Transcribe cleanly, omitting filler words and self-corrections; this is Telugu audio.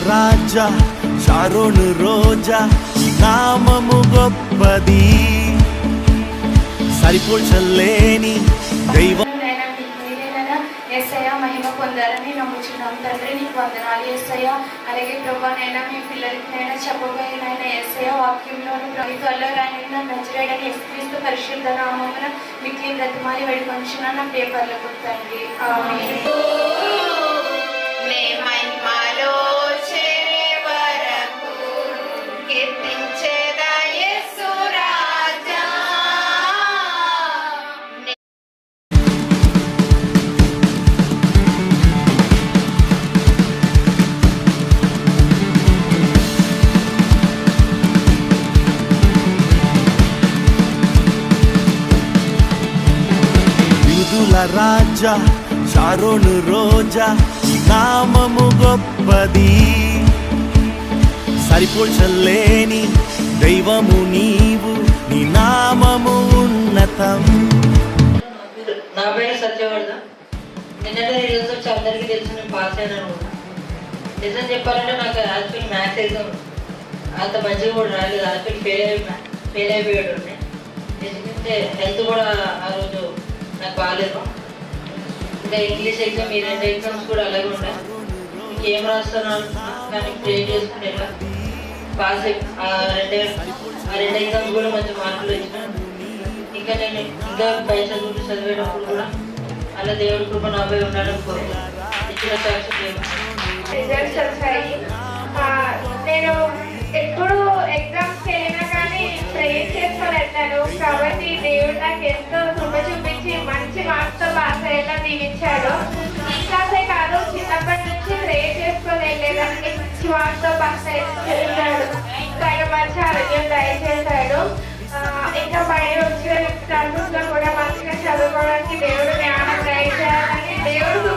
రాజా షారోను రోజా నామము గొప్పది సరిపోల్చలేని దైవం యేసయ్య మహిమ పొందాలని నమ్ముచున్నాం తండ్రి. నీకు వందనాలు యేసయ్య. అలాగే ప్రభువైనా మీ పిల్లలకి చెప్పబోయేనైనా యేసయ్య వాక్యంలోని త్వరలోనైనా నజరేయుడైన యేసుక్రీస్తు పరిశుద్ధ నామమున మీకు బ్రతిమాలి వేడుకొంచున్నాను నా ప్రియ పరలోకపు తండ్రి. ఆమేన్. రాజా షారోను రోజా నామము గొప్పది సరిపోల్చలేని దైవము నీవు నీ నామము ఉన్నతం. నా పేరు సత్యవర్ధన్. నిన్నటి రిజల్ట్స్ వచ్చి అందరికీ తెలిసి నేను పాస్ అయినాను. నిజం చెప్పాలంటే నాకు యాక్చువల్ మ్యాథ్స్ ఎగ్జామ్ అంత మంచిగా కూడా రాలేదు. యాక్చువల్ ఫెయిల్ అయిపోయాడు. ఎందుకంటే హెల్త్ కూడా ఆ రోజు నాకు బాగాలేదు. ఇంకా ఇంగ్లీష్ ఎగ్జామ్ ఈ 2 ఎగ్జామ్స్ కూడా అలాగే ఉన్నాయి. ఇంకేం రాస్తున్నాను కానీ ప్రే చేసుకుంటే పాస్ ఆ 2 ఎగ్జామ్స్ కూడా మంచి మార్కులు ఇచ్చినాను. ఇంకా నేను ఇంకా పై చదువులు చదివేటప్పుడు కూడా అలా దేవుడి కృప నాపై ఉండడం కోరుకుంటున్నాను. ఇచ్చిన సాక్షి రిజల్ట్స్ వచ్చాయి. నేను ఎప్పుడు ఎగ్జామ్స్కి వెళ్ళినా కానీ ప్రేయర్ చేసుకొని వెళ్తాను కాబట్టి దేవుడు నాకు ఎంతో కృప చూపించి మంచి మార్క్స్తో పాస్ అయ్యేలా దీవించాడు. ఈ క్లాసే కాదు, చిన్నప్పటి నుంచి ప్రేయర్ చేసుకొని వెళ్ళేదానికి మంచి మార్క్స్తో పాస్ అయ్యాడు. ఆయన మంచి ఆరోగ్యం దయచేశాడు. ఇంకా పైన వచ్చిన క్లాసెస్లో కూడా మంచిగా చదువుకోవడానికి దేవుడు జ్ఞానం దయచేయాలని దేవుడు